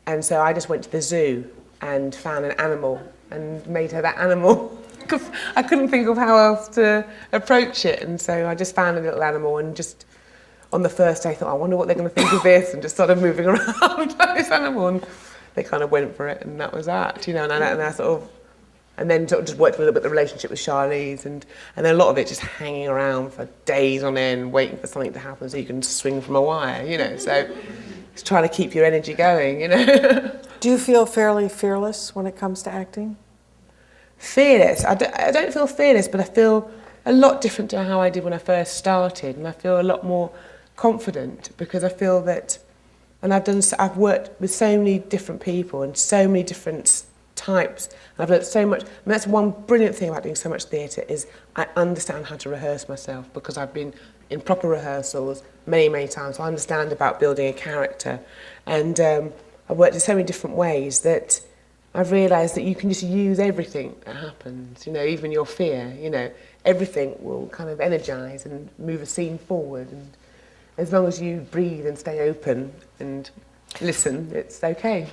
and so I just went to the zoo and found an animal and made her that animal. Because I couldn't think of how else to approach it, and so I just found a little animal, and just on the first day I thought, I wonder what they're going to think of this, and just started moving around like this animal, and they kind of went for it, and that was that, you know. And I sort of, and then sort of just worked a little bit the relationship with Charlize, and then a lot of it just hanging around for days on end, waiting for something to happen so you can swing from a wire, you know. So it's trying to keep your energy going, you know. Do you feel fairly fearless when it comes to acting? fearless. I don't feel fearless, but I feel a lot different to how I did when I first started, and I feel a lot more confident because I feel that, and I've worked with so many different people and so many different types, and I've learned so much. I mean, that's one brilliant thing about doing so much theatre is I understand how to rehearse myself because I've been in proper rehearsals many, many times. So I understand about building a character, and I've worked in so many different ways that I've realised that you can just use everything that happens, you know, even your fear, you know, everything will kind of energise and move a scene forward, and as long as you breathe and stay open and listen, it's okay.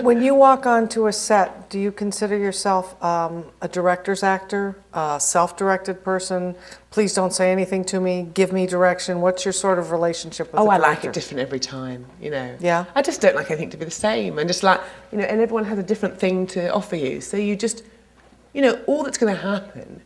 When you walk onto a set, do you consider yourself a director's actor, a self-directed person? Please don't say anything to me, give me direction. What's your sort of relationship with the director? I like it different every time, you know. Yeah? I just don't like anything to be the same, and just like, you know, and everyone has a different thing to offer you. So you just, you know, all that's going to happen,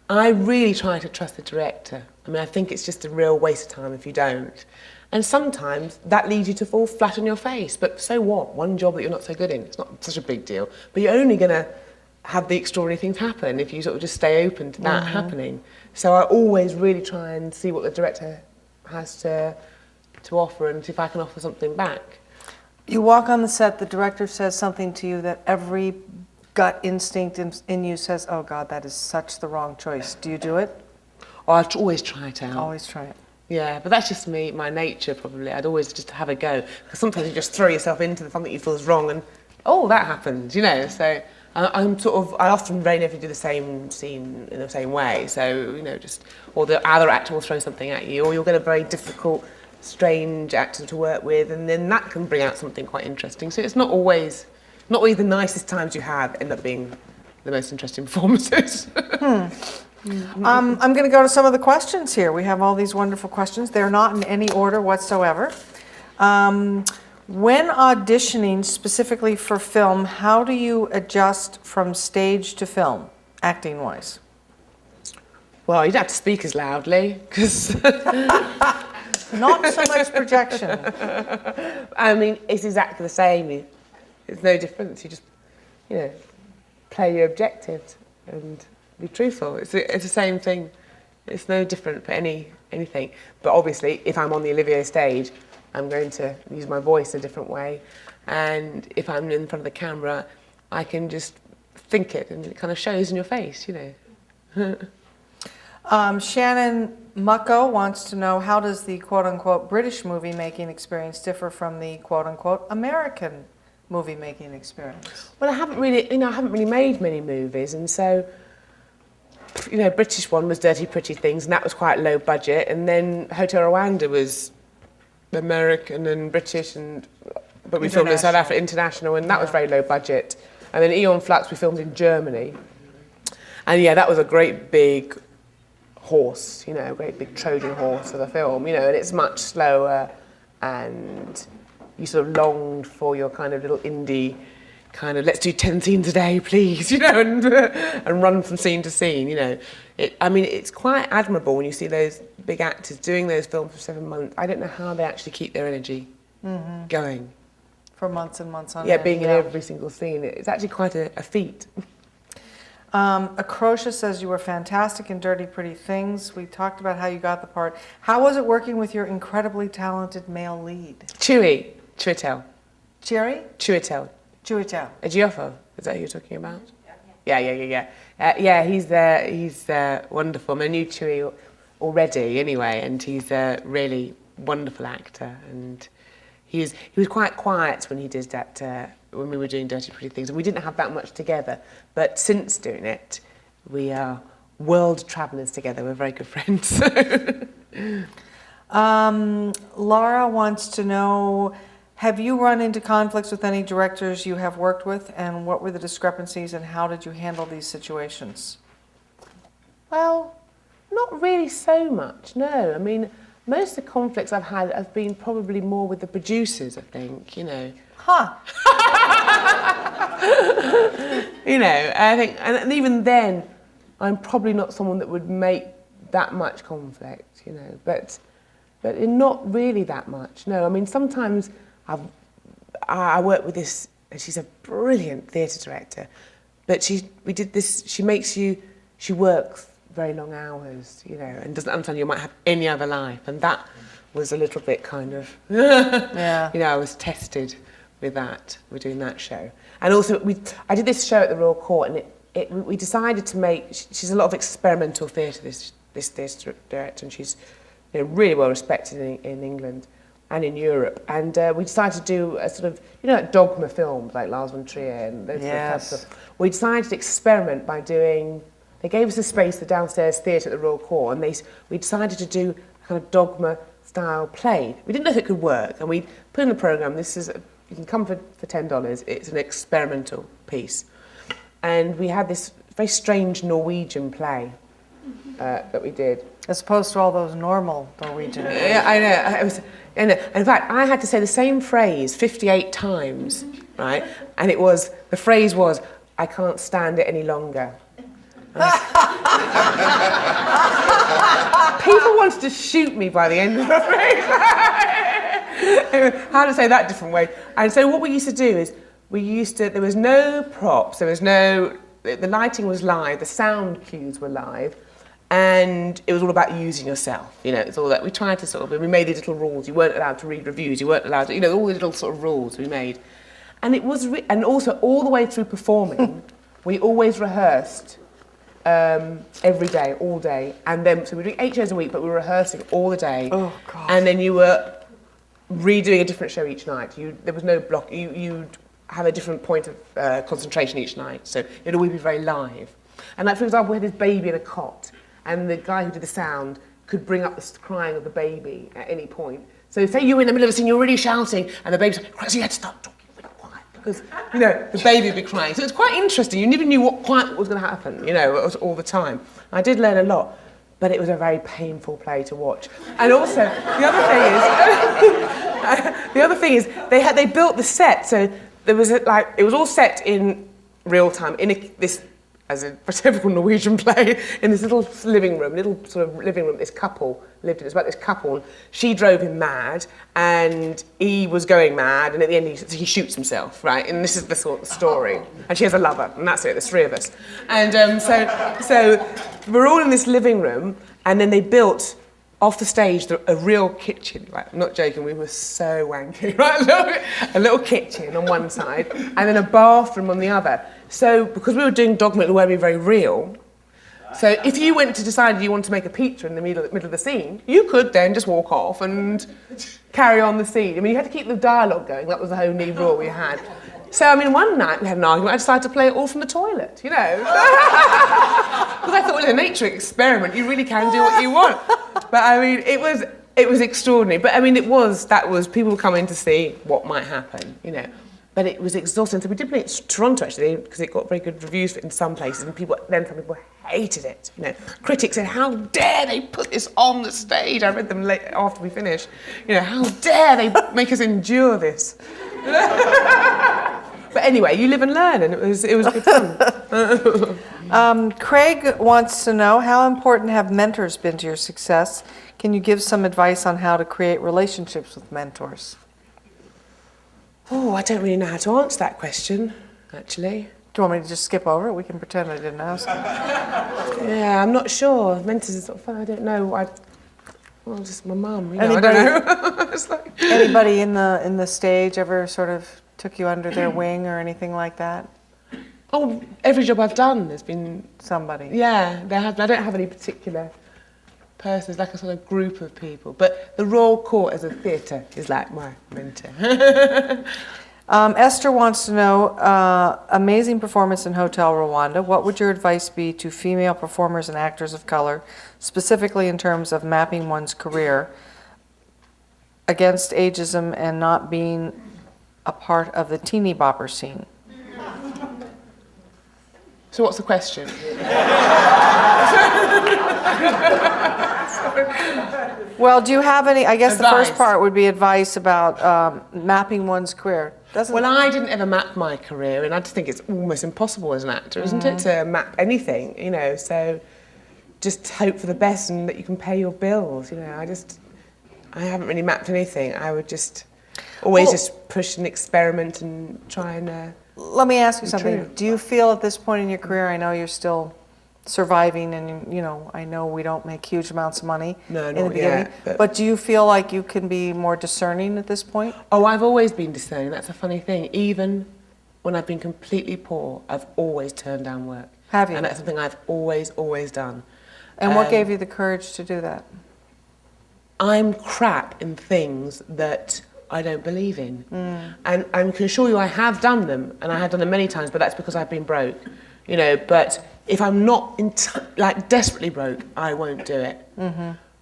I really try to trust the director. I mean, I think it's just a real waste of time if you don't. And sometimes that leads you to fall flat on your face. But so what? One job that you're not so good in, it's not such a big deal. But you're only going to have the extraordinary things happen if you sort of just stay open to that happening. So I always really try and see what the director has to offer and see if I can offer something back. You walk on the set, the director says something to you that every gut instinct in you says, oh God, that is such the wrong choice. Do you do it? Oh, I always try it out. Always try it. Yeah, but that's just me, my nature probably. I'd always just have a go. Because sometimes you just throw yourself into something you feel is wrong and, oh, that happened, you know. So I often very never do the same scene in the same way. So, you know, or the other actor will throw something at you, or you'll get a very difficult, strange actor to work with, and then that can bring out something quite interesting. So it's not always the nicest times you have end up being the most interesting performances. I'm going to go to some of the questions here. We have all these wonderful questions. They're not in any order whatsoever. When auditioning specifically for film, how do you adjust from stage to film, acting-wise? Well, you don't have to speak as loudly, because... Not so much projection. I mean, it's exactly the same. It's no difference. You just, you know, play your objectives and be truthful. It's the same thing. It's no different for anything. But obviously, if I'm on the Olivier stage, I'm going to use my voice a different way. And if I'm in front of the camera, I can just think it, and it kind of shows in your face, you know. Shannon Mucko wants to know, how does the quote-unquote British movie-making experience differ from the quote-unquote American movie-making experience? Well, I haven't really made many movies, and so, you know, British one was Dirty Pretty Things, and that was quite low budget, and then Hotel Rwanda was American and British, but we filmed in South Africa, international, and that was very low budget. And then Eon Flux we filmed in Germany, and yeah, that was a great big horse, you know, a great big Trojan horse of a film, you know, and it's much slower, and you sort of longed for your kind of little indie kind of, let's do 10 scenes a day, please, you know, and run from scene to scene, you know. I mean, it's quite admirable when you see those big actors doing those films for 7 months. I don't know how they actually keep their energy going. For months and months on end. Yeah, being in every single scene. It's actually quite a feat. Acrocia says you were fantastic in Dirty Pretty Things. We talked about how you got the part. How was it working with your incredibly talented male lead? Chiwetel. Cherry? Chiwetel. Chiwetel. Ejiofor, is that who you're talking about? Yeah, he's wonderful. I knew Chewie already anyway, and he's a really wonderful actor, and he was quite quiet when he did that, when we were doing Dirty Pretty Things, and we didn't have that much together, but since doing it, we are world travellers together. We're very good friends. Laura wants to know, have you run into conflicts with any directors you have worked with, and what were the discrepancies, and how did you handle these situations? Well, not really so much, no. I mean, most of the conflicts I've had have been probably more with the producers, I think, you know. Huh. You know, I think, and even then, I'm probably not someone that would make that much conflict, you know, but not really that much, no. I mean, sometimes I work with this, and she's a brilliant theatre director, but we did this. She works very long hours, you know, and doesn't understand you might have any other life, and that was a little bit kind of, Yeah. you know, I was tested with that. We're doing that show, and also I did this show at the Royal Court, and we decided to make. She's a lot of experimental theatre. This theatre director, and she's, you know, really well respected in England and in Europe. And we decided to do a sort of, you know, like dogma films like Lars von Trier and those sort of types of. We decided to experiment by doing. They gave us a space, the downstairs theatre at the Royal Court, and we decided to do a kind of dogma-style play. We didn't know if it could work, and we put in the programme, you can come for $10, it's an experimental piece. And we had this very strange Norwegian play that we did. As opposed to all those normal Norwegian. Yeah, I know. In fact, I had to say the same phrase 58 times, right? And the phrase was, "I can't stand it any longer." People wanted to shoot me by the end of the phrase. How to say that different way. And so what we used to do is, there was no props, the lighting was live, the sound cues were live, and it was all about using yourself. You know, it's all that we tried to we made these little rules. You weren't allowed to read reviews, you weren't allowed to, you know, all the little sort of rules we made. And it was, and also all the way through performing, we always rehearsed every day, all day, and then so we were doing 8 shows a week, but we were rehearsing all the day. Oh God! And then you were redoing a different show each night. There was no block. You'd have a different point of concentration each night, so it'd always be very live. And like, for example, we had this baby in a cot, and the guy who did the sound could bring up the crying of the baby at any point. So say you were in the middle of a scene, you're really shouting, and the baby's like, so you had to start talking really quiet, because, you know, the baby would be crying. So it's quite interesting. You never knew what was going to happen, you know, it was all the time. I did learn a lot, but it was a very painful play to watch. And also, the other thing is, they built the set, so there was it was all set in real time, this, as a typical Norwegian play, in this little living room, this couple lived in. It's about this couple, and she drove him mad, and he was going mad, and at the end he shoots himself, right? And this is the sort of story. And she has a lover, and that's it, there's 3 of us. And so we're all in this living room, and then they built, off the stage, a real kitchen. Like, I'm not joking, we were so wanky, right? A little kitchen on one side, and then a bathroom on the other. So, because we were doing dogma, it would be very real. So, if you went to decide you wanted to make a pizza in the middle of the scene, you could then just walk off and carry on the scene. I mean, you had to keep the dialogue going. That was the only rule we had. So, I mean, one night we had an argument. I decided to play it all from the toilet, you know. Because I thought, well, it's a nature experiment. You really can do what you want. But I mean, it was extraordinary. But I mean, that was people were coming to see what might happen, you know. But it was exhausting. So we did play it in Toronto, actually, because it got very good reviews in some places, and some people hated it. You know, critics said, "How dare they put this on the stage?" I read them after we finished. You know, how dare they make us endure this? But anyway, you live and learn, and it was good fun. Craig wants to know, how important have mentors been to your success? Can you give some advice on how to create relationships with mentors? Oh, I don't really know how to answer that question, actually. Do you want me to just skip over it? We can pretend I didn't ask. Yeah, I'm not sure. Mentors are sort of fun. I don't know. Just my mum. You know, I don't know. It's like... Anybody in the stage ever sort of took you under their wing or anything like that? Oh, every job I've done, there's been somebody. Yeah, there has. I don't have any particular person. It's like a sort of group of people. But the Royal Court as a theatre is like my mentor. Esther wants to know, amazing performance in Hotel Rwanda. What would your advice be to female performers and actors of color, specifically in terms of mapping one's career against ageism and not being a part of the teeny bopper scene? So what's the question? Well, do you have any, I guess advice. The first part would be advice about mapping one's career. Well, I didn't ever map my career, and I just think it's almost impossible as an actor, isn't it, to map anything, you know, so just hope for the best and that you can pay your bills, you know. I haven't really mapped anything. I would just always just push and experiment and try and Let me ask you something. True. Do you feel at this point in your career, I know you're still surviving and, you know, I know we don't make huge amounts of money in the beginning, but do you feel like you can be more discerning at this point? Oh, I've always been discerning. That's a funny thing. Even when I've been completely poor, I've always turned down work. Have you? And that's something I've always done. And what gave you the courage to do that? I'm crap in things that I don't believe in. And I can assure you I have done them, and I have done them many times, but that's because I've been broke, you know. But if I'm not like desperately broke, I won't do it.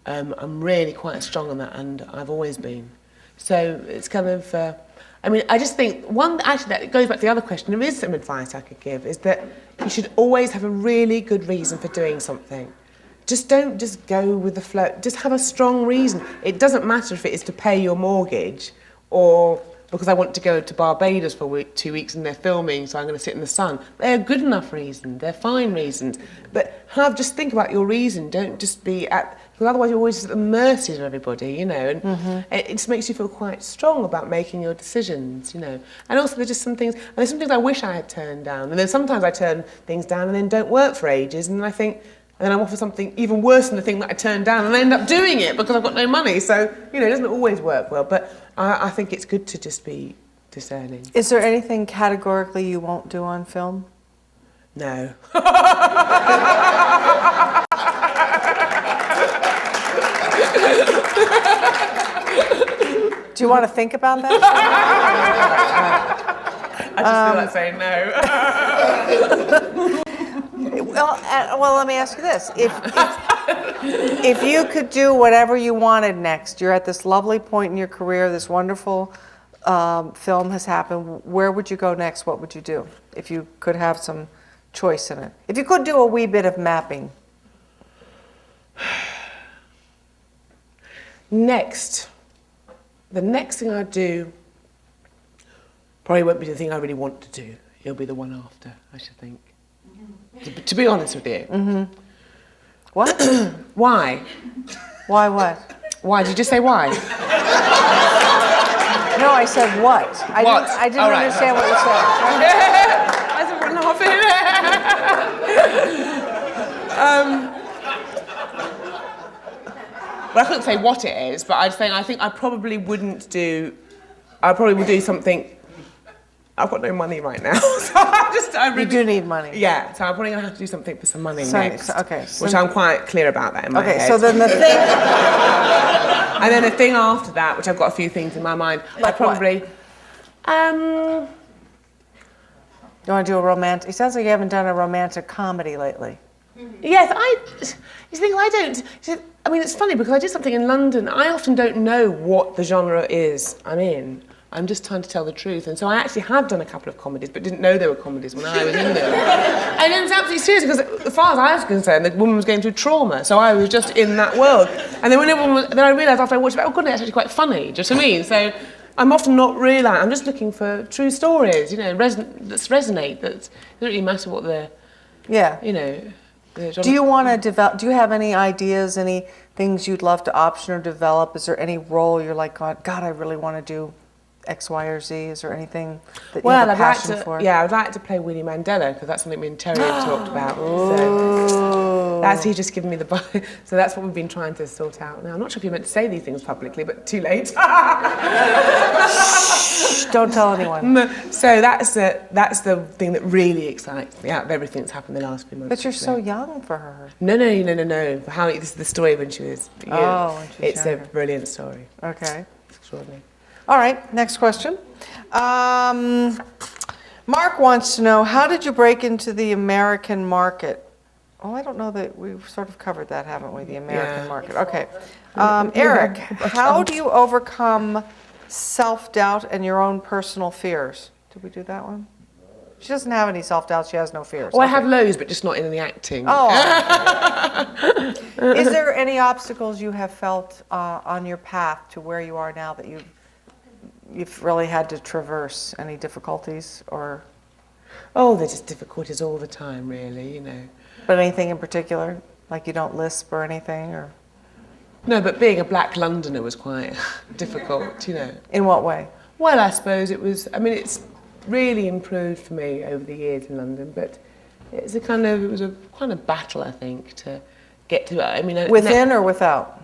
I'm really quite strong on that, and I've always been. So it's kind of, I mean, I just think, actually that goes back to the other question, there is some advice I could give, is that you should always have a really good reason for doing something. Just don't just go with the flow. Just have a strong reason. It doesn't matter if it is to pay your mortgage or because I want to go to Barbados for 2 weeks and they're filming, so I'm going to sit in the sun. They're good enough reasons. They're fine reasons. But just think about your reason. Don't just be because otherwise you're always just at the mercy of everybody, you know. And it just makes you feel quite strong about making your decisions, you know. And also there's just some things, and there's some things I wish I had turned down. And then sometimes I turn things down and then don't work for ages, and then I think, and then I'm offered something even worse than the thing that I turned down, and I end up doing it because I've got no money. So, you know, it doesn't always work well, but I think it's good to just be discerning. Is there anything categorically you won't do on film? No. Do you want to think about that? I just feel like saying no. Well, let me ask you this. If you could do whatever you wanted next, you're at this lovely point in your career, this wonderful film has happened, where would you go next? What would you do if you could have some choice in it? If you could do a wee bit of mapping. The next thing I do probably won't be the thing I really want to do. It'll be the one after, I should think. To be honest with you. What? Why? Why what? Why? Did you just say why? No, I said what. I didn't understand what you said. I said we're laughing. Well, I couldn't say what it is, but I think I probably would do something. I've got no money right now, so You do need money. Yeah, so I'm probably going to have to do something for some money next. Okay. Which I'm quite clear about that in my head. Okay, so then the thing... And then the thing after that, which I've got a few things in my mind, like I probably... You want to do a romantic... It sounds like you haven't done a romantic comedy lately. Yes, you think I don't... I mean, it's funny because I did something in London. I often don't know what the genre is I'm in. I'm just trying to tell the truth. And so I actually have done a couple of comedies, but didn't know they were comedies when I was in them. And it was absolutely serious, because as far as I was concerned, the woman was going through trauma, so I was just in that world. And then then I realised after I watched it, oh, God, it's actually quite funny, do you know what I mean? So I'm often not really like, I'm just looking for true stories, you know, that resonate, that it doesn't really matter what they're, you know... Do you want to develop, do you have any ideas, any things you'd love to option or develop? Is there any role you're like, God, I really want to do X, Y, or Z? Is there anything that you have a passion for? Yeah, I'd like to play Winnie Mandela, because that's something me and Terry have talked about. So that's, he's just given me the... So that's what we've been trying to sort out now. I'm not sure if you're meant to say these things publicly, but too late. Shh, don't tell anyone. So that's the thing that really excites me out of everything that's happened the last few months. But you're so young for her. No. This is the story when she was... when she was It's younger. a brilliant story. Okay. It's extraordinary. All right, next question. Mark wants to know, how did you break into the American market? Well, I don't know that we've sort of covered that, haven't we, the American market? Okay. Eric, how do you overcome self-doubt and your own personal fears? Did we do that one? She doesn't have any self-doubt, she has no fears. Well, I have loads, but just not in the acting. Oh. Is there any obstacles you have felt on your path to where you are now that you've really had to traverse? Any difficulties or? Oh, there's just difficulties all the time, really, you know. But anything in particular? Like you don't lisp or anything, or? No, but being a black Londoner was quite difficult, you know. In what way? Well, I suppose it was, I mean, it's really improved for me over the years in London, but it was a kind of battle, I think, to get to it. I mean, Within or without?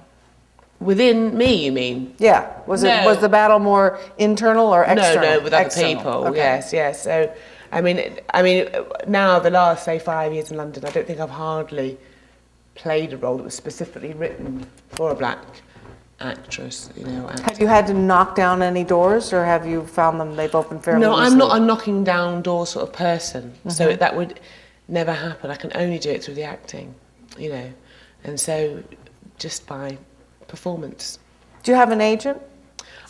Within me, you mean? Yeah. Was the battle more internal or external? No, with other External. people. Okay. Yes. So, I mean, now the last, say, 5 years in London, I don't think I've hardly played a role that was specifically written for a black actress. Have you had to knock down any doors, or have you found they've opened fairly easily? No, I'm not a knocking down door sort of person. So that would never happen. I can only do it through the acting, and so just by performance. Do you have an agent?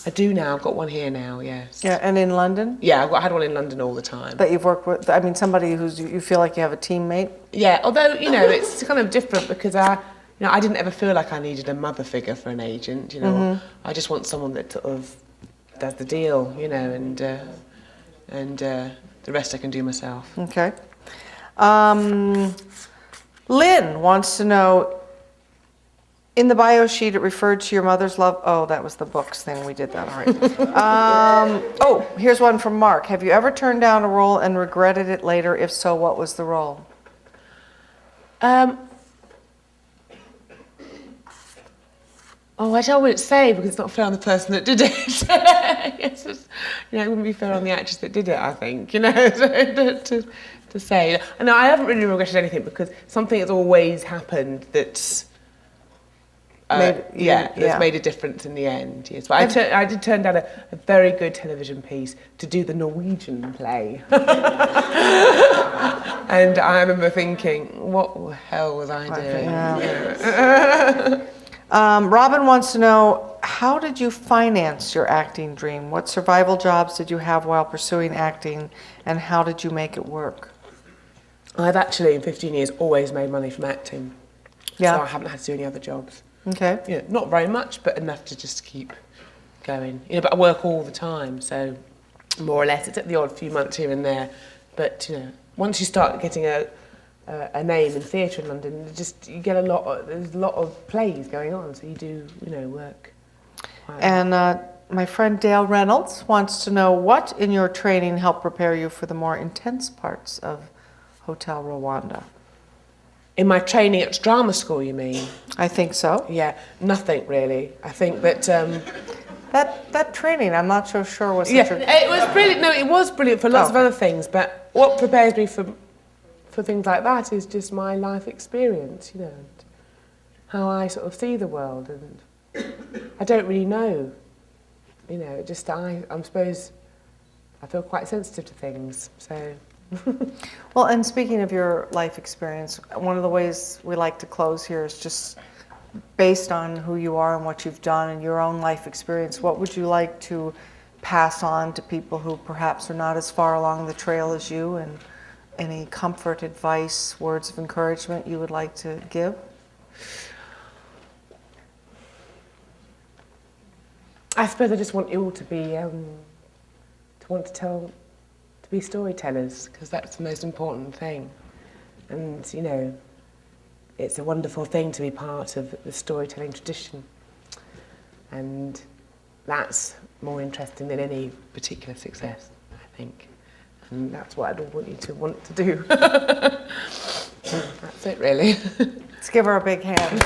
I do now. I've got one here now, yes. Yeah, and in London? Yeah, I had one in London all the time. That you've worked with? I mean, somebody who's you feel like you have a teammate? Yeah, although, it's kind of different because I didn't ever feel like I needed a mother figure for an agent, I just want someone that sort of does the deal, and the rest I can do myself. Okay. Lynn wants to know, in the bio sheet, it referred to your mother's love. Oh, that was the books thing. We did that already. Here's one from Mark. Have you ever turned down a role and regretted it later? If so, what was the role? I wouldn't say because it's not fair on the person that did it. It wouldn't be fair on the actress that did it, I think, to say. No, I haven't really regretted anything because something has always happened that's that's made a difference in the end. Yes, but I did turn down a very good television piece to do the Norwegian play, and I remember thinking, what the hell was I doing? Robin wants to know, how did you finance your acting dream? What survival jobs did you have while pursuing acting, and how did you make it work? I've actually, in 15 years, always made money from acting. Yeah. So I haven't had to do any other jobs. Okay. Not very much, but enough to just keep going. But I work all the time, so more or less. It's at the odd few months here and there. But, once you start getting a name in theatre in London, you get there's a lot of plays going on, so you do, work. And my friend Dale Reynolds wants to know, what in your training helped prepare you for the more intense parts of Hotel Rwanda? In my training at drama school, you mean? I think so. Yeah, nothing really. I think that... That training, I'm not so sure was such a... it was brilliant. No, it was brilliant for lots of other things, but what prepares me for things like that is just my life experience, and how I sort of see the world, and I don't really know, I suppose I feel quite sensitive to things, so... Well, and speaking of your life experience, one of the ways we like to close here is just based on who you are and what you've done and your own life experience. What would you like to pass on to people who perhaps are not as far along the trail as you, and any comfort, advice, words of encouragement you would like to give? I suppose I just want you all to be, to be storytellers, because that's the most important thing. And, it's a wonderful thing to be part of the storytelling tradition. And that's more interesting than any particular success, I think. And that's what I'd want you to want to do. That's it, really. Let's give her a big hand.